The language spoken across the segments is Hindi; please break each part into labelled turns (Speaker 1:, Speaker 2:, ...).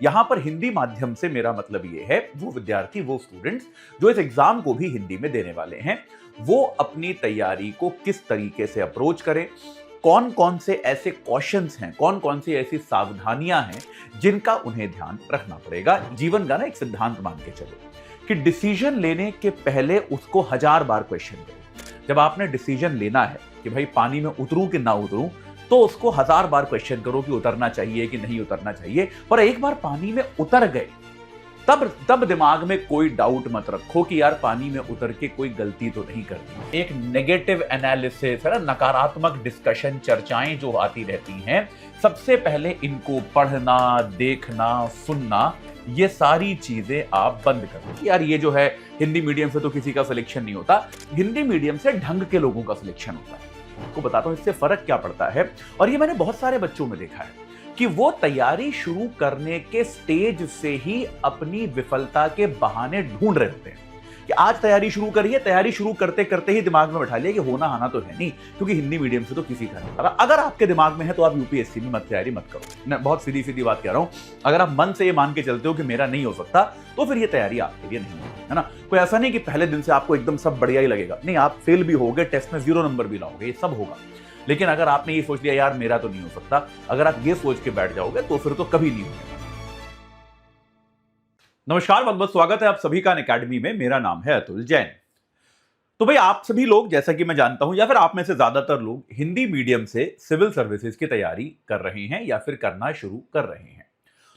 Speaker 1: यहां पर हिंदी माध्यम से मेरा मतलब ये है, वो विद्यार्थी, वो स्टूडेंट्स जो इस एग्जाम को भी हिंदी में देने वाले हैं, वो अपनी तैयारी को किस तरीके से अप्रोच करें, कौन कौन से ऐसे क्वेश्चंस हैं, कौन कौन सी ऐसी सावधानियां हैं जिनका उन्हें ध्यान रखना पड़ेगा। जीवन का ना एक सिद्धांत मान के चलो कि डिसीजन लेने के पहले उसको 1000 बार क्वेश्चन करो। जब आपने डिसीजन लेना है कि भाई पानी में उतरूं कि ना उतरूं, तो उसको 1000 बार क्वेश्चन करो कि उतरना चाहिए कि नहीं उतरना चाहिए। पर एक बार पानी में उतर गए, तब दिमाग में कोई डाउट मत रखो कि यार पानी में उतर के कोई गलती तो नहीं करनी। एक नेगेटिव एनालिसिस है ना, नकारात्मक डिस्कशन, चर्चाएं जो आती रहती हैं, सबसे पहले इनको पढ़ना, देखना, सुनना, ये सारी चीजें आप बंद कर दो। यार ये जो है हिंदी मीडियम से तो किसी का सिलेक्शन नहीं होता, हिंदी मीडियम से ढंग के लोगों का सिलेक्शन होता है। आपको बताता हूं इससे फर्क क्या पड़ता है। और ये मैंने बहुत सारे बच्चों में देखा है कि वो तैयारी शुरू करने के स्टेज से ही अपनी विफलता के बहाने ढूंढ रहे होते हैं कि आज तैयारी शुरू करिए, तैयारी शुरू करते करते ही दिमाग में बैठा लिया कि होना आना तो है नहीं, क्योंकि हिंदी मीडियम से तो किसी का नहीं होता। अगर आपके दिमाग में है तो आप यूपीएससी में मत तैयारी मत करो। मैं बहुत सीधी सीधी बात कह रहा हूं, अगर आप मन से ये मान के चलते हो कि मेरा नहीं हो सकता, तो फिर ये तैयारी आपके लिए नहीं है ना। कोई ऐसा नहीं कि पहले दिन से आपको एकदम सब बढ़िया ही लगेगा, नहीं, आप फेल भी होगे, टेस्ट में 0 नंबर भी लाओगे, ये सब होगा। लेकिन अगर आपने ये सोच लिया यार मेरा तो नहीं हो सकता, अगर आप ये सोच के बैठ जाओगे तो फिर तो कभी नहीं होगा। नमस्कार, बहुत बहुत स्वागत है आप सभी का अनअकैडमी में। मेरा नाम है अतुल जैन। तो भाई आप सभी लोग, जैसा कि मैं जानता हूं, या फिर आप में से ज्यादातर लोग हिंदी मीडियम से सिविल सर्विसेज की तैयारी कर रहे हैं या फिर करना शुरू कर रहे हैं।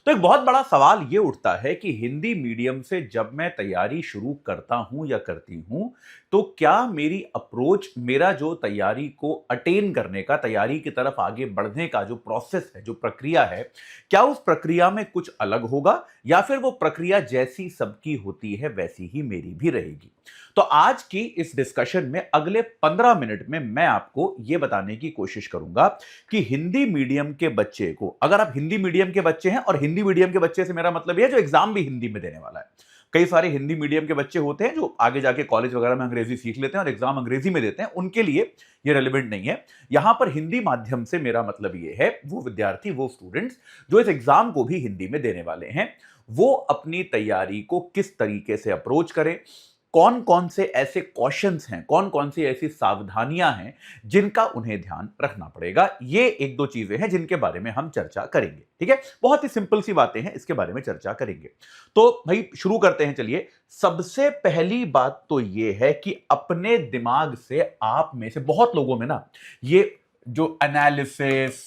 Speaker 1: तो एक बहुत बड़ा सवाल यह उठता है कि हिंदी मीडियम से जब मैं तैयारी शुरू करता हूं या करती हूं, तो क्या मेरी अप्रोच, मेरा जो तैयारी को अटेन करने का, तैयारी की तरफ आगे बढ़ने का जो प्रोसेस है, जो प्रक्रिया है, क्या उस प्रक्रिया में कुछ अलग होगा या फिर वो प्रक्रिया जैसी सबकी होती है वैसी ही मेरी भी रहेगी। तो आज की इस डिस्कशन में अगले 15 मिनट में मैं आपको यह बताने की कोशिश करूंगा कि हिंदी मीडियम के बच्चे को, अगर आप हिंदी मीडियम के बच्चे हैं, और हिंदी मीडियम के बच्चे से मेरा मतलब यह है जो एग्जाम भी हिंदी में देने वाला है। कई सारे हिंदी मीडियम के बच्चे होते हैं जो आगे जाके कॉलेज वगैरह में अंग्रेजी सीख लेते हैं और एग्जाम अंग्रेजी में देते हैं, उनके लिए ये रेलेवेंट नहीं है। यहां पर हिंदी माध्यम से मेरा मतलब ये है, वो विद्यार्थी, वो स्टूडेंट्स जो इस एग्जाम को भी हिंदी में देने वाले हैं, वो अपनी तैयारी को किस तरीके से अप्रोच करें, कौन कौन से ऐसे क्वेश्चंस हैं, कौन कौन सी ऐसी सावधानियां हैं जिनका उन्हें ध्यान रखना पड़ेगा। ये एक दो चीजें हैं जिनके बारे में हम चर्चा करेंगे। ठीक है, बहुत ही सिंपल सी बातें हैं, इसके बारे में चर्चा करेंगे। तो भाई शुरू करते हैं। चलिए, सबसे पहली बात तो ये है कि अपने दिमाग से, आप में से बहुत लोगों में ना ये जो एनालिसिस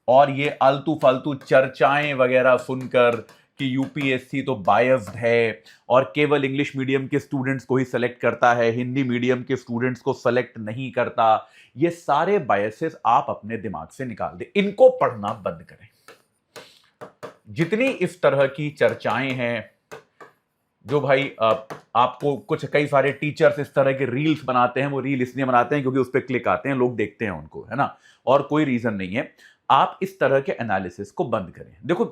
Speaker 1: और ये आलतू फालतू चर्चाएं वगैरह सुनकर कि यूपीएससी तो बायस्ड है और केवल इंग्लिश मीडियम के स्टूडेंट्स को ही सेलेक्ट करता है, हिंदी मीडियम के स्टूडेंट्स को सेलेक्ट नहीं करता, ये सारे बायसेस आप अपने दिमाग से निकाल दें, इनको पढ़ना बंद करें। जितनी इस तरह की चर्चाएं हैं, जो भाई आपको कुछ कई सारे टीचर्स इस तरह के रील्स बनाते हैं, वो रील इसलिए बनाते हैं क्योंकि उस पर क्लिक आते हैं, लोग देखते हैं उनको, है ना, और कोई रीजन नहीं है। आप इस तरह के एनालिसिस को बंद करें। देखो,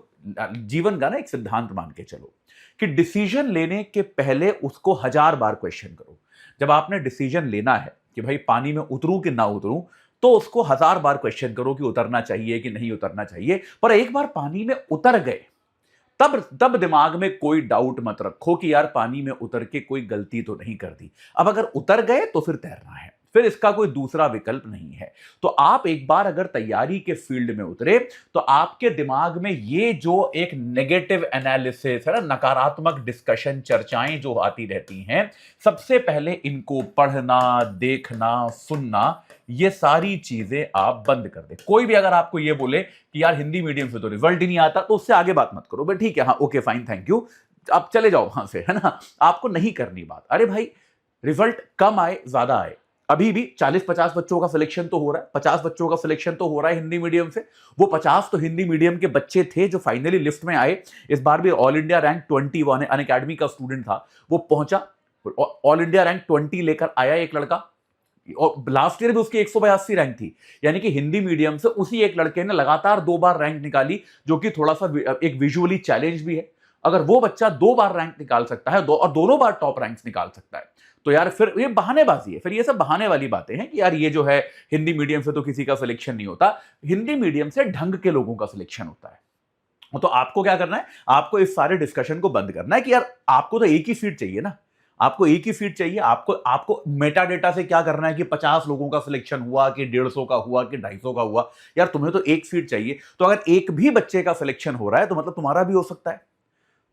Speaker 1: जीवन का ना एक सिद्धांत मान के चलो कि डिसीजन लेने के पहले उसको 1000 बार क्वेश्चन करो। जब आपने डिसीजन लेना है कि भाई पानी में उतरूं कि ना उतरूं, तो उसको 1000 बार क्वेश्चन करो कि उतरना चाहिए कि नहीं उतरना चाहिए। पर एक बार पानी में उतर गए, तब दिमाग में कोई डाउट मत रखो कि यार पानी में उतर के कोई गलती तो नहीं कर दी। अब अगर उतर गए तो फिर तैरना है, फिर इसका कोई दूसरा विकल्प नहीं है। तो आप एक बार अगर तैयारी के फील्ड में उतरे, तो आपके दिमाग में ये जो एक नेगेटिव एनालिसिस है ना, नकारात्मक डिस्कशन, चर्चाएं जो आती रहती हैं, सबसे पहले इनको पढ़ना, देखना, सुनना, ये सारी चीजें आप बंद कर दें। कोई भी अगर आपको ये बोले कि यार हिंदी मीडियम से तो रिजल्ट ही नहीं आता, तो उससे आगे बात मत करो। भाई ठीक है, हाँ ओके फाइन, थैंक यू, आप चले जाओ वहां से, है ना, आपको नहीं करनी बात। अरे भाई, रिजल्ट कम आए ज्यादा आए, अभी भी 40-50 बच्चों का सिलेक्शन तो हो रहा है, 50 बच्चों का सिलेक्शन तो हो रहा है हिंदी मीडियम से। वो 50 तो हिंदी मीडियम के बच्चे थे जो फाइनली लिस्ट में आए। इस बार भी ऑल इंडिया रैंक 20, वो अनअकैडमी का स्टूडेंट था, वो पहुंचा, ऑल इंडिया रैंक 20 लेकर आया एक लड़का, और लास्ट ईयर भी उसकी 182 रैंक थी। यानी कि हिंदी मीडियम से उसी एक लड़के ने लगातार 2 बार रैंक निकाली, जो कि थोड़ा सा एक विजुअली चैलेंज भी है। अगर वो बच्चा 2 बार रैंक निकाल सकता है और दोनों बार टॉप रैंक्स निकाल सकता है, तो यार फिर ये बहानेबाजी है, फिर ये सब बहाने वाली बातें हैं कि यार ये जो है हिंदी मीडियम से तो किसी का सिलेक्शन नहीं होता, हिंदी मीडियम से ढंग के लोगों का सिलेक्शन होता है। तो आपको क्या करना है, आपको इस सारे डिस्कशन को बंद करना है कि यार आपको तो एक ही सीट चाहिए ना, आपको एक ही सीट चाहिए। आपको आपको मेटा डेटा से क्या करना है कि 50 लोगों का सिलेक्शन हुआ कि 150 का हुआ कि 250 का हुआ, यार तुम्हें तो एक सीट चाहिए। तो अगर एक भी बच्चे का सिलेक्शन हो रहा है तो मतलब तुम्हारा भी हो सकता है।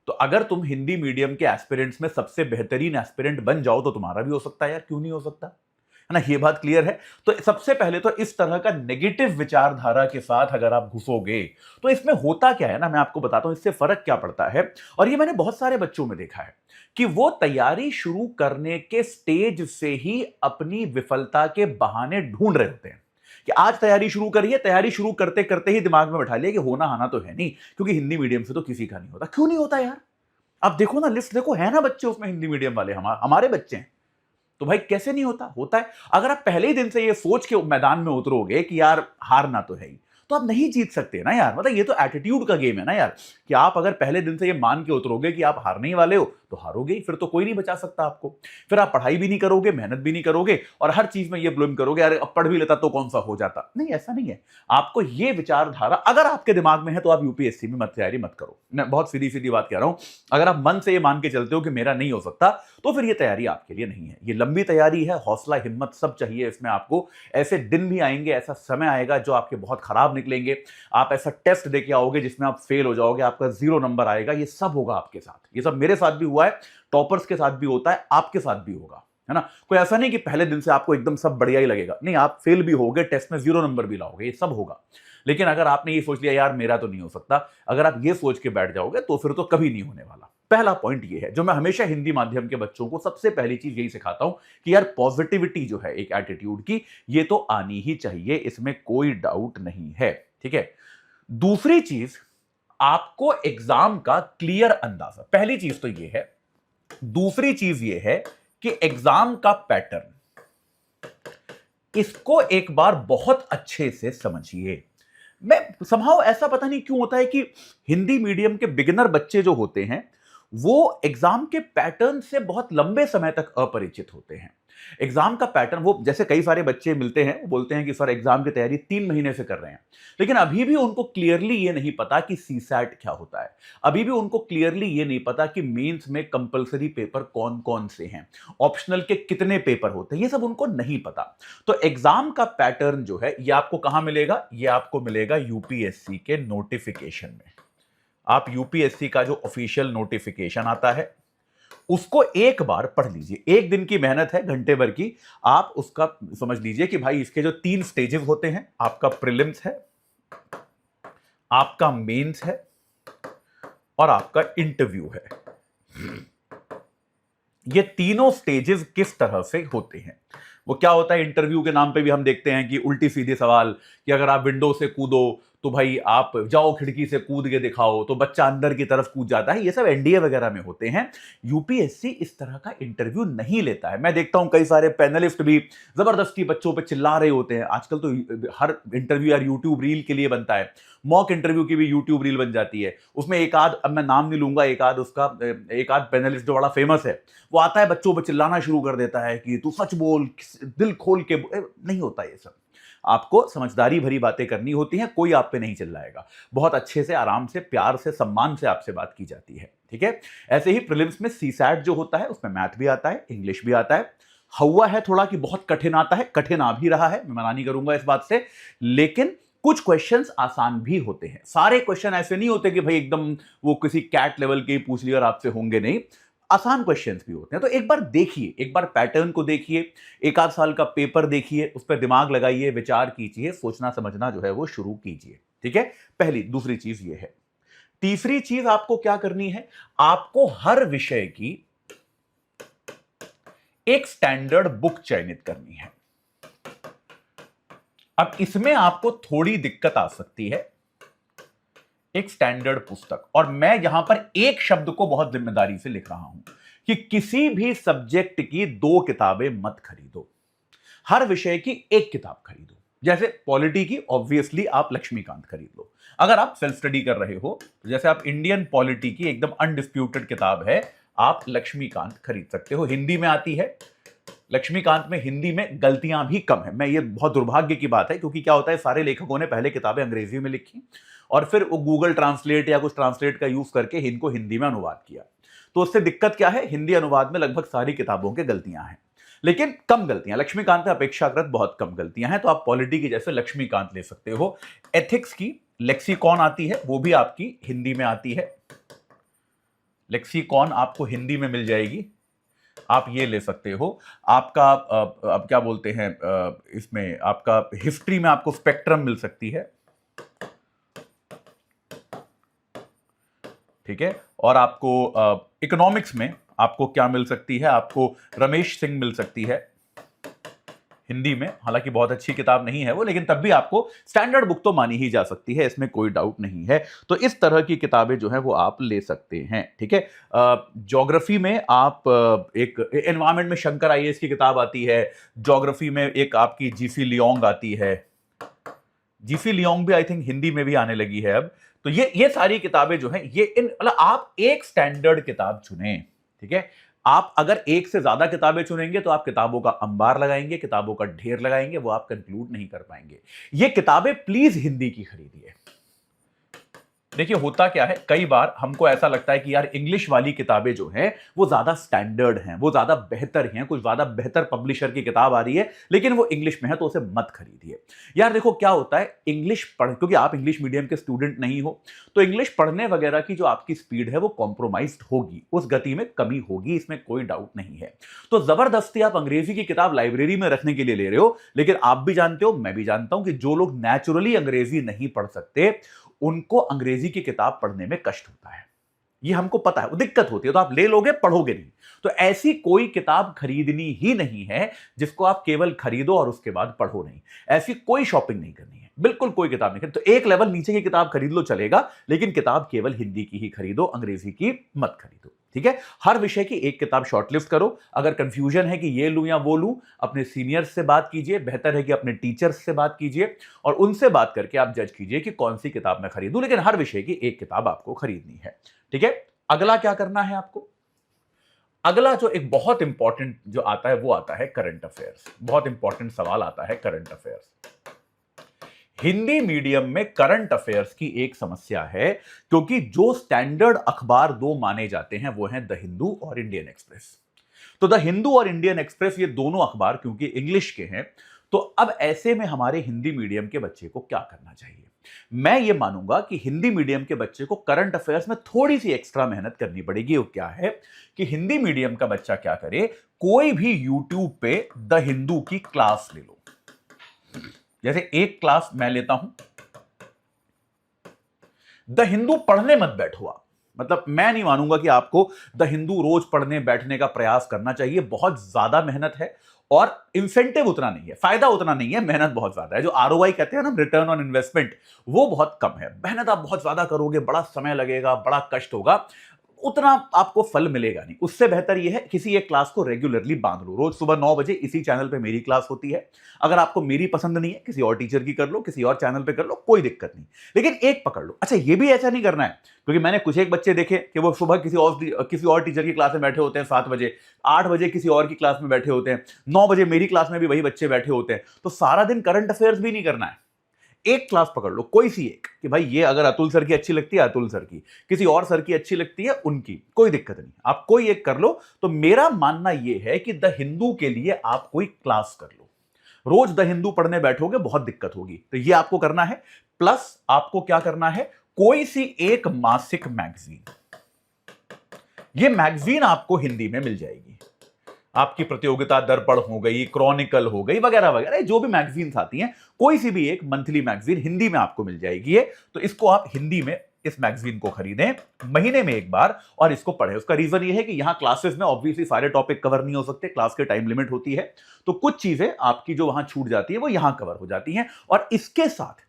Speaker 1: तो अगर तुम हिंदी मीडियम के एस्पिरेंट्स में सबसे बेहतरीन एस्पिरेंट बन जाओ तो तुम्हारा भी हो सकता है यार, क्यों नहीं हो सकता, है ना? ये बात क्लियर है। तो सबसे पहले तो इस तरह का नेगेटिव विचारधारा के साथ अगर आप घुसोगे तो इसमें होता क्या है ना, मैं आपको बताता हूं इससे फर्क क्या पड़ता है। और ये मैंने बहुत सारे बच्चों में देखा है कि वो तैयारी शुरू करने के स्टेज से ही अपनी विफलता के बहाने ढूंढ रहे होते हैं कि आज तैयारी शुरू करिए, तैयारी शुरू करते करते ही दिमाग में बैठा लिया कि होना आना तो है नहीं, क्योंकि हिंदी मीडियम से तो किसी का नहीं होता। क्यों नहीं होता यार? आप देखो ना, लिस्ट देखो, है ना बच्चे उसमें हिंदी मीडियम वाले, हमारे बच्चे हैं। तो भाई कैसे नहीं होता? होता है। अगर आप पहले ही दिन से ये सोच के मैदान में उतरोगे कि यार हारना तो है ही, तो आप नहीं जीत सकते ना यार। मतलब ये तो एटीट्यूड का गेम है ना यार, कि आप अगर पहले दिन से ये मान के उतरोगे कि आप हारने ही वाले हो तो हारोगे ही, फिर तो कोई नहीं बचा सकता आपको। फिर आप पढ़ाई भी नहीं करोगे, मेहनत भी नहीं करोगे, और हर चीज में ये ब्लेम करोगे अरे अब पढ़ भी लेता तो कौन सा हो जाता। नहीं, ऐसा नहीं है। आपको ये विचारधारा अगर आपके दिमाग में है तो आप यूपीएससी में मत तैयारी मत करो। मैं बहुत सीधी सीधी बात कह रहा हूं। अगर आप मन से ये मान के चलते हो कि मेरा नहीं हो सकता, तो फिर ये तैयारी आपके लिए नहीं है। ये लंबी तैयारी है, हौसला हिम्मत सब चाहिए इसमें आपको। ऐसे दिन भी आएंगे, ऐसा समय आएगा जो आपके बहुत खराब निकलेंगे। आप ऐसा टेस्ट देके आओगे जिसमें आप फेल हो जाओगे, आपका 0 नंबर आएगा। ये सब होगा आपके साथ, ये सब मेरे साथ भी हुआ है, टॉपर्स के साथ भी होता है, आपके साथ भी होगा, है ना? कोई ऐसा नहीं कि पहले दिन से आपको एकदम सब बढ़िया ही लगेगा। नहीं, आप फेल भी होगे, टेस्ट में 0 नंबर भी लाओगे, ये सब होगा। लेकिन अगर आपने ये सोच लिया यार मेरा तो नहीं हो सकता, अगर आप ये सोच के बैठ जाओगे तो फिर तो कभी नहीं होने वाला। पहला पॉइंट ये है जो मैं हमेशा हिंदी माध्यम के बच्चों को सबसे पहली चीज यही सिखाता हूं कि यार पॉजिटिविटी जो है एक एटीट्यूड की, ये तो आनी ही चाहिए, इसमें कोई डाउट नहीं है, ठीक है? दूसरी चीज, आपको एग्जाम का क्लियर अंदाजा, पहली चीज तो ये है। दूसरी चीज ये है कि एग्जाम का पैटर्न, इसको एक बार बहुत अच्छे से समझिए। मैं समहाउ ऐसा पता नहीं क्यों होता है कि हिंदी मीडियम के बिगिनर बच्चे जो होते हैं वो एग्जाम के पैटर्न से बहुत लंबे समय तक अपरिचित होते हैं। एग्जाम का पैटर्न, वो जैसे कई सारे बच्चे मिलते हैं वो बोलते हैं कि सर एग्जाम की तैयारी 3 महीने से कर रहे हैं, लेकिन अभी भी उनको क्लियरली ये नहीं पता कि सीसैट क्या होता है। अभी भी उनको क्लियरली ये नहीं पता कि मेंस में कंपलसरी पेपर कौन कौन से हैं, ऑप्शनल के कितने पेपर होते हैं, ये सब उनको नहीं पता। तो एग्जाम का पैटर्न जो है ये आपको कहां मिलेगा? ये आपको मिलेगा यूपीएससी के नोटिफिकेशन में। आप यूपीएससी का जो ऑफिशियल नोटिफिकेशन आता है उसको एक बार पढ़ लीजिए। एक दिन की मेहनत है, घंटे भर की। आप उसका समझ लीजिए कि भाई इसके जो 3 स्टेजेस होते हैं, आपका प्रीलिम्स है, आपका मेंस है और आपका इंटरव्यू है। ये तीनों स्टेजेस किस तरह से होते हैं? वो क्या होता है, इंटरव्यू के नाम पे भी हम देखते हैं कि उल्टी सीधे सवाल, कि अगर आप विंडो से कूदो तो भाई आप जाओ खिड़की से कूद के दिखाओ, तो बच्चा अंदर की तरफ कूद जाता है। ये सब एनडीए वगैरह में होते हैं। यूपीएससी इस तरह का इंटरव्यू नहीं लेता है। मैं देखता हूं कई सारे पैनलिस्ट भी जबरदस्ती बच्चों पे चिल्ला रहे होते हैं। आजकल तो हर इंटरव्यू यार यूट्यूब रील के लिए बनता है। मॉक इंटरव्यू की भी यूट्यूब रील बन जाती है। उसमें एक आध, अब मैं नाम नहीं लूंगा, एक आध पैनलिस्ट जो बड़ा फेमस है वो आता है, बच्चों पर चिल्लाना शुरू कर देता है कि तू सच बोल, दिल खोल के नहीं होता ये सब। आपको समझदारी भरी बातें करनी होती हैं, कोई आप पे नहीं चिल्लाएगा। बहुत अच्छे से, आराम से, प्यार से, सम्मान से आपसे बात की जाती है, ठीक है? ऐसे ही प्रीलिम्स में सीसैट जो होता है उसमें मैथ भी आता है, इंग्लिश भी आता है। हुआ है थोड़ा कि बहुत कठिन आता है, कठिन आ भी रहा है, मैं मना नहीं करूंगा इस बात से, लेकिन कुछ क्वेश्चंस आसान भी होते हैं। सारे क्वेश्चन ऐसे नहीं होते कि भाई एकदम वो किसी कैट लेवल के पूछ लिया और आपसे होंगे नहीं। आसान क्वेश्चंस भी होते हैं। तो एक बार देखिए, एक बार पैटर्न को देखिए, एक आध साल का पेपर देखिए, उस पर दिमाग लगाइए, विचार कीजिए, सोचना समझना जो है वो शुरू कीजिए, ठीक है? पहली। दूसरी चीज ये है। तीसरी चीज आपको क्या करनी है? आपको हर विषय की एक स्टैंडर्ड बुक चयनित करनी है। अब इसमें आपको थोड़ी दिक्कत आ सकती है। एक स्टैंडर्ड पुस्तक, और मैं यहां पर एक शब्द को बहुत जिम्मेदारी से लिख रहा हूं कि किसी भी सब्जेक्ट की 2 किताबें मत खरीदो, हर विषय की एक किताब खरीदो। जैसे पॉलिटी की ऑब्वियसली आप लक्ष्मीकांत खरीद लो। अगर आप सेल्फ स्टडी कर रहे हो, जैसे आप इंडियन पॉलिटी की एकदम अनडिस्प्यूटेड किताब है, आप लक्ष्मीकांत खरीद सकते हो। हिंदी में आती है। लक्ष्मीकांत में हिंदी में गलतियां भी कम है। मैं, ये बहुत दुर्भाग्य की बात है, क्योंकि क्या होता है, सारे लेखकों ने पहले किताबें अंग्रेजी में लिखी और फिर वो गूगल ट्रांसलेट या कुछ ट्रांसलेट का यूज करके इनको हिंदी में अनुवाद किया। तो उससे दिक्कत क्या है, हिंदी अनुवाद में लगभग सारी किताबों के गलतियां हैं, लेकिन कम गलतियां, लक्ष्मीकांत में अपेक्षाकृत बहुत कम गलतियां हैं। तो आप पॉलिटी की जैसे लक्ष्मीकांत ले सकते हो। एथिक्स की लेक्सिकॉन आती है, वो भी आपकी हिंदी में आती है, लेक्सिकॉन आपको हिंदी में मिल जाएगी, आप ये ले सकते हो। आपका अब क्या बोलते हैं, इसमें आपका हिस्ट्री में आपको स्पेक्ट्रम मिल सकती है, ठीक है। और आपको इकोनॉमिक्स में आपको क्या मिल सकती है, आपको रमेश सिंह मिल सकती है हिंदी में। हालांकि बहुत अच्छी किताब नहीं है वो, लेकिन तब भी आपको स्टैंडर्ड बुक तो मानी ही जा सकती है, इसमें कोई डाउट नहीं है। तो इस तरह की किताबें जो है वो आप ले सकते हैं, ठीक है। ज्योग्राफी में आप एक एनवायरमेंट में शंकर आईएएस की किताब आती है, ज्योग्राफी में एक आपकी जीसी लियोंग आती है, जीसी लियोंग भी आई थिंक हिंदी में भी आने लगी है अब। तो ये सारी किताबें जो हैं, ये इन मतलब आप एक स्टैंडर्ड किताब चुनें, ठीक है। आप अगर एक से ज्यादा किताबें चुनेंगे तो आप किताबों का अंबार लगाएंगे, किताबों का ढेर लगाएंगे, वो आप कंक्लूड नहीं कर पाएंगे। ये किताबें प्लीज हिंदी की खरीदिए। देखिए होता क्या है, कई बार हमको ऐसा लगता है कि यार इंग्लिश वाली किताबें जो हैं वो ज्यादा स्टैंडर्ड हैं, वो ज्यादा बेहतर हैं, कुछ ज्यादा बेहतर पब्लिशर की किताब आ रही है लेकिन वो इंग्लिश में है तो उसे मत खरीदिए। यार देखो क्या होता है, इंग्लिश पढ़, क्योंकि आप इंग्लिश मीडियम के स्टूडेंट नहीं हो, तो इंग्लिश पढ़ने वगैरह की जो आपकी स्पीड है वो कॉम्प्रोमाइज्ड होगी, उस गति में कमी होगी, इसमें कोई डाउट नहीं है। तो जबरदस्ती आप अंग्रेजी की किताब लाइब्रेरी में रखने के लिए ले रहे हो, लेकिन आप भी जानते हो, मैं भी जानता हूं कि जो लोग नेचुरली अंग्रेजी नहीं पढ़ सकते उनको अंग्रेजी की किताब पढ़ने में कष्ट होता है, ये हमको पता है, वो दिक्कत होती है। तो आप ले लोगे, पढ़ोगे नहीं। तो ऐसी कोई किताब खरीदनी ही नहीं है जिसको आप केवल खरीदो और उसके बाद पढ़ो नहीं। ऐसी कोई शॉपिंग नहीं करनी है, बिल्कुल कोई किताब नहीं खरीद। तो एक लेवल नीचे की किताब खरीद लो चलेगा, लेकिन किताब केवल हिंदी की ही खरीदो, अंग्रेजी की मत खरीदो, ठीक है। हर विषय की एक किताब शॉर्टलिस्ट करो। अगर कंफ्यूजन है कि ये लूं या वो लूं, अपने सीनियर्स से बात कीजिए, बेहतर है कि अपने टीचर्स से बात कीजिए और उनसे बात करके आप जज कीजिए कि कौन सी किताब मैं खरीदूं, लेकिन हर विषय की एक किताब आपको खरीदनी है, ठीक है। अगला क्या करना है आपको, अगला जो एक बहुत इंपॉर्टेंट जो आता है वो आता है करंट अफेयर्स। बहुत इंपॉर्टेंट सवाल आता है करंट अफेयर्स। हिंदी मीडियम में करंट अफेयर्स की एक समस्या है, क्योंकि जो स्टैंडर्ड अखबार दो माने जाते हैं वो हैं द हिंदू और इंडियन एक्सप्रेस। तो द हिंदू और इंडियन एक्सप्रेस ये दोनों अखबार क्योंकि इंग्लिश के हैं, तो अब ऐसे में हमारे हिंदी मीडियम के बच्चे को क्या करना चाहिए। मैं ये मानूंगा कि हिंदी मीडियम के बच्चे को करंट अफेयर्स में थोड़ी सी एक्स्ट्रा मेहनत करनी पड़ेगी। वो क्या है कि हिंदी मीडियम का बच्चा क्या करे, कोई भी यूट्यूब पे द हिंदू की क्लास ले लो। जैसे एक क्लास मैं लेता हूं, द हिंदू पढ़ने मत बैठो आप, मतलब मैं नहीं मानूंगा कि आपको द हिंदू रोज पढ़ने बैठने का प्रयास करना चाहिए। बहुत ज्यादा मेहनत है और इंसेंटिव उतना नहीं है, फायदा उतना नहीं है, मेहनत बहुत ज्यादा है। जो आरओआई कहते हैं ना, रिटर्न ऑन इन्वेस्टमेंट, वो बहुत कम है। मेहनत आप बहुत ज्यादा करोगे, बड़ा समय लगेगा, बड़ा कष्ट होगा, उतना आपको फल मिलेगा नहीं। उससे बेहतर यह है किसी एक क्लास को रेगुलरली बांध लो। रोज सुबह 9 बजे इसी चैनल पे मेरी क्लास होती है। अगर आपको मेरी पसंद नहीं है, किसी और टीचर की कर लो, किसी और चैनल पे कर लो, कोई दिक्कत नहीं, लेकिन एक पकड़ लो। अच्छा, ये भी ऐसा नहीं करना है, क्योंकि मैंने कुछ एक बच्चे देखे कि वो सुबह किसी और टीचर की क्लास में बैठे होते हैं 7 बजे, 8 बजे किसी और की क्लास में बैठे होते हैं, 9 बजे मेरी क्लास में भी वही बच्चे बैठे होते हैं। तो सारा दिन करंट अफेयर्स भी नहीं करना है। एक क्लास पकड़ लो, कोई सी एक, कि भाई ये अगर अतुल सर की अच्छी लगती है अतुल सर की, किसी और सर की अच्छी लगती है उनकी, कोई दिक्कत नहीं, आप कोई एक कर लो। तो मेरा मानना यह है कि द हिंदू के लिए आप कोई क्लास कर लो। रोज द हिंदू पढ़ने बैठोगे बहुत दिक्कत होगी, तो ये आपको करना है। प्लस आपको क्या करना है, कोई सी एक मासिक मैगजीन, ये मैगजीन आपको हिंदी में मिल जाएगी। आपकी प्रतियोगिता दर्पण हो गई, क्रॉनिकल हो गई, वगैरह वगैरह, जो भी मैगजीन्स आती हैं, कोई सी भी एक मंथली मैगजीन हिंदी में आपको मिल जाएगी है। तो इसको आप हिंदी में इस मैगजीन को खरीदें महीने में एक बार और इसको पढ़ें। उसका रीजन ये है कि यहां क्लासेस में ऑब्वियसली सारे टॉपिक कवर नहीं हो सकते, क्लास के टाइम लिमिट होती है, तो कुछ चीजें आपकी जो वहां छूट जाती है वो यहां कवर हो जाती हैं। और इसके साथ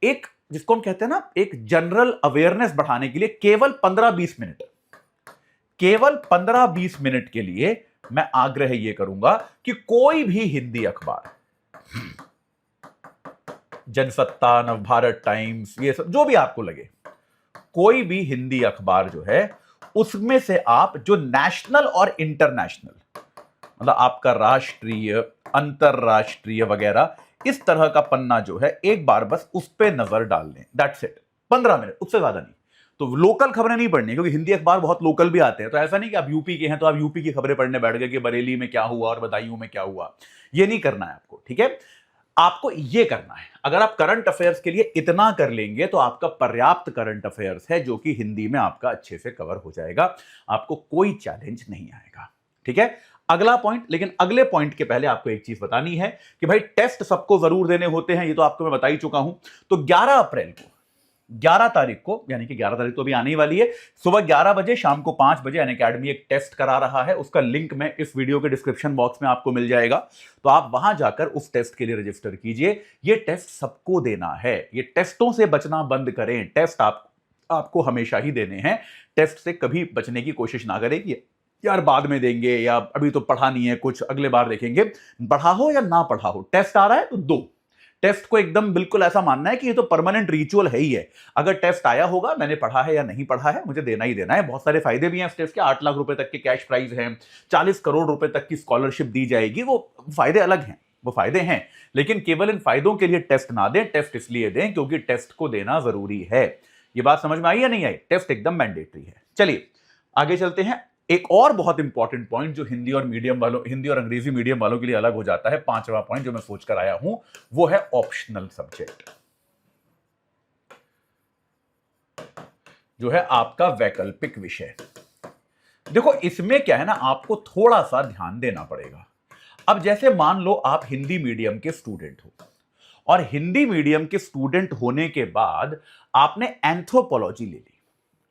Speaker 1: एक, जिसको हम कहते हैं ना, एक जनरल अवेयरनेस बढ़ाने के लिए केवल 15-20 मिनट, केवल 15-20 मिनट के लिए मैं आग्रह यह करूंगा कि कोई भी हिंदी अखबार, जनसत्ता, नवभारत टाइम्स, ये सब जो भी आपको लगे, कोई भी हिंदी अखबार जो है उसमें से आप जो नेशनल और इंटरनेशनल, मतलब आपका राष्ट्रीय, अंतरराष्ट्रीय वगैरह, इस तरह का पन्ना जो है एक बार बस उस पे नजर डाल लें, दैट्स इट। 15 मिनट, उससे ज्यादा नहीं। तो लोकल खबरें नहीं पढ़नी, क्योंकि हिंदी अखबार बहुत लोकल भी आते हैं, तो ऐसा नहीं कि आप यूपी के हैं तो आप यूपी की खबरें पढ़ने बैठ गए कि बरेली में क्या हुआ और बदायूं में क्या हुआ। ये नहीं करना है आपको, ठीक है। आपको ये करना है, अगर आप करंट अफेयर्स के लिए इतना कर लेंगे तो आपका पर्याप्त करंट अफेयर्स है, जो कि हिंदी में आपका अच्छे से कवर हो जाएगा, आपको कोई चैलेंज नहीं आएगा, ठीक है। अगला पॉइंट, लेकिन अगले पॉइंट के पहले आपको एक चीज बतानी है कि भाई टेस्ट सबको जरूर देने होते हैं, ये तो आपको मैं बता ही चुका हूं। तो 11 अप्रैल को, 11 तारीख को, यानी कि 11 तारीख तो अभी आने ही वाली है, सुबह 11 बजे, शाम को 5 बजे अनअकैडमी एक टेस्ट करा रहा है। उसका लिंक मैं इस वीडियो के डिस्क्रिप्शन बॉक्स में आपको मिल जाएगा, तो आप वहां जाकर उस टेस्ट के लिए रजिस्टर कीजिए। ये टेस्ट सबको देना है, ये टेस्टों से बचना बंद करें। टेस्ट आपको हमेशा ही देने हैं, टेस्ट से कभी बचने की कोशिश ना करें कि यार बाद में देंगे, या अभी तो पढ़ा नहीं है कुछ, अगले बार देखेंगे। पढ़ा हो या ना पढ़ा हो, टेस्ट आ रहा है तो दो। टेस्ट को एकदम बिल्कुल ऐसा मानना है कि ये तो परमानेंट रिचुअल है ही है। अगर टेस्ट आया होगा, मैंने पढ़ा है या नहीं पढ़ा है, मुझे देना ही देना है। बहुत सारे फायदे भी हैं इस टेस्ट के, 8 लाख रुपए तक के कैश प्राइज हैं, 40 करोड़ रुपए तक की स्कॉलरशिप दी जाएगी। वो फायदे अलग हैं, वो फायदे हैं, लेकिन केवल इन फायदों के लिए टेस्ट ना दें। टेस्ट इसलिए दें क्योंकि टेस्ट को देना जरूरी है। ये बात समझ में आई या नहीं आई? टेस्ट एकदम मैंडेटरी है। चलिए आगे चलते हैं। एक और बहुत इंपॉर्टेंट पॉइंट जो हिंदी और अंग्रेजी मीडियम वालों के लिए अलग हो जाता है, 5वां पॉइंट जो मैं सोच कर आया हूं, वो है ऑप्शनल सब्जेक्ट, जो है आपका वैकल्पिक विषय। देखो इसमें क्या है ना, आपको थोड़ा सा ध्यान देना पड़ेगा। अब जैसे मान लो आप हिंदी मीडियम के स्टूडेंट हो, और हिंदी मीडियम के स्टूडेंट होने के बाद आपने एंथ्रोपोलॉजी ले ली।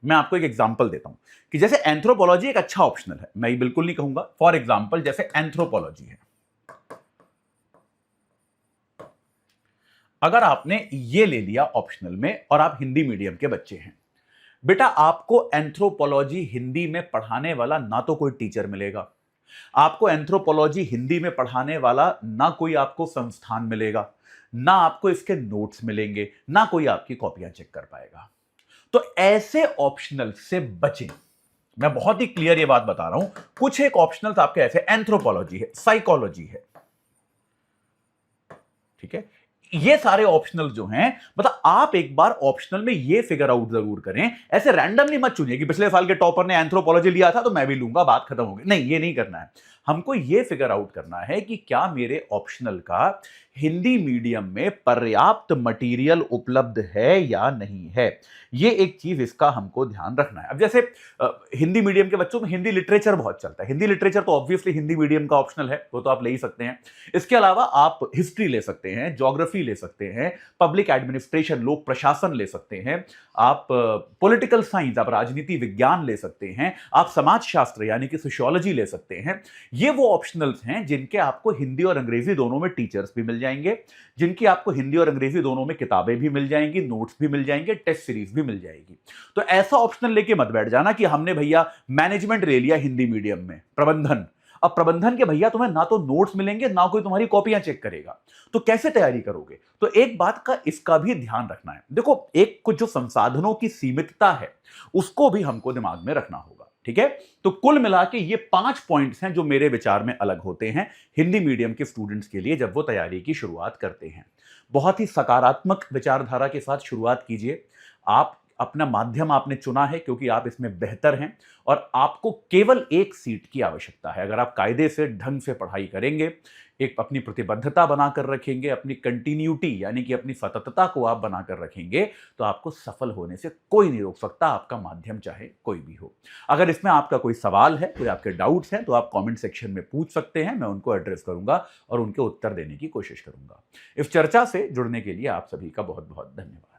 Speaker 1: मैं आपको एक एग्जांपल देता हूं कि जैसे एंथ्रोपोलॉजी एक अच्छा ऑप्शनल है, मैं बिल्कुल नहीं कहूंगा। फॉर एग्जांपल जैसे एंथ्रोपोलॉजी है, अगर आपने ये ले लिया ऑप्शनल में और आप हिंदी मीडियम के बच्चे हैं, बेटा आपको एंथ्रोपोलॉजी हिंदी में पढ़ाने वाला ना तो कोई टीचर मिलेगा, आपको एंथ्रोपोलॉजी हिंदी में पढ़ाने वाला ना कोई आपको संस्थान मिलेगा, ना आपको इसके नोट्स मिलेंगे, ना कोई आपकी कॉपियां चेक कर पाएगा। तो ऐसे ऑप्शनल से बचें। मैं बहुत ही क्लियर ये बात बता रहा हूं। कुछ एक ऑप्शनल्स आपके ऐसे, एंथ्रोपोलॉजी है, साइकोलॉजी है, ठीक है, ये सारे ऑप्शनल जो हैं, मतलब आप एक बार ऑप्शनल में ये फिगर आउट जरूर करें। ऐसे रैंडमली मत चुनिए कि पिछले साल के टॉपर ने एंथ्रोपोलॉजी लिया था तो मैं भी लूंगा, बात खत्म हो गई। नहीं, ये नहीं करना है। हमको ये फिगर आउट करना है कि क्या मेरे ऑप्शनल का हिंदी मीडियम में पर्याप्त मटेरियल उपलब्ध है या नहीं है। ये एक चीज, इसका हमको ध्यान रखना है। अब जैसे हिंदी मीडियम के बच्चों में हिंदी लिटरेचर बहुत चलता है। हिंदी लिटरेचर तो ऑब्वियसली हिंदी मीडियम का ऑप्शनल है, वो तो आप ले ही सकते हैं। इसके अलावा आप हिस्ट्री ले सकते हैं, ज्योग्राफी ले सकते हैं, पब्लिक एडमिनिस्ट्रेशन, लोक प्रशासन ले सकते हैं, आप पॉलिटिकल साइंस, आप राजनीति विज्ञान ले सकते हैं, आप समाजशास्त्र यानी कि सोशियोलॉजी ले सकते हैं। ये वो ऑप्शनल्स हैं जिनके आपको हिंदी और अंग्रेजी दोनों में टीचर्स भी मिल जाएंगे, जिनकी आपको हिंदी और अंग्रेजी दोनों में किताबें भी मिल जाएंगी, नोट्स भी मिल जाएंगे, टेस्ट सीरीज भी मिल जाएगी। तो ऐसा ऑप्शनल लेके मत बैठ जाना कि हमने भैया मैनेजमेंट ले लिया हिंदी मीडियम में, प्रबंधन। अब प्रबंधन के भैया तुम्हें ना तो नोट्स मिलेंगे, ना कोई तुम्हारी कॉपियां चेक करेगा, तो कैसे तैयारी करोगे? तो एक बात का इसका भी ध्यान रखना है। देखो एक कुछ जो संसाधनों की सीमितता है उसको भी हमको दिमाग में रखना होगा, ठीक है। तो कुल मिला के ये 5 पॉइंट्स हैं जो मेरे विचार में अलग होते हैं हिंदी मीडियम के स्टूडेंट्स के लिए जब वो तैयारी की शुरुआत करते हैं। बहुत ही सकारात्मक विचारधारा के साथ शुरुआत कीजिए। आप अपना माध्यम आपने चुना है क्योंकि आप इसमें बेहतर हैं, और आपको केवल एक सीट की आवश्यकता है। अगर आप कायदे से ढंग से पढ़ाई करेंगे, एक अपनी प्रतिबद्धता बनाकर रखेंगे, अपनी कंटिन्यूटी यानी कि अपनी सततता को आप बनाकर रखेंगे, तो आपको सफल होने से कोई नहीं रोक सकता, आपका माध्यम चाहे कोई भी हो। अगर इसमें आपका कोई सवाल है, कोई आपके डाउट्स हैं, तो आप कमेंट सेक्शन में पूछ सकते हैं, मैं उनको एड्रेस करूंगा और उनके उत्तर देने की कोशिश करूंगा। इस चर्चा से जुड़ने के लिए आप सभी का बहुत बहुत धन्यवाद।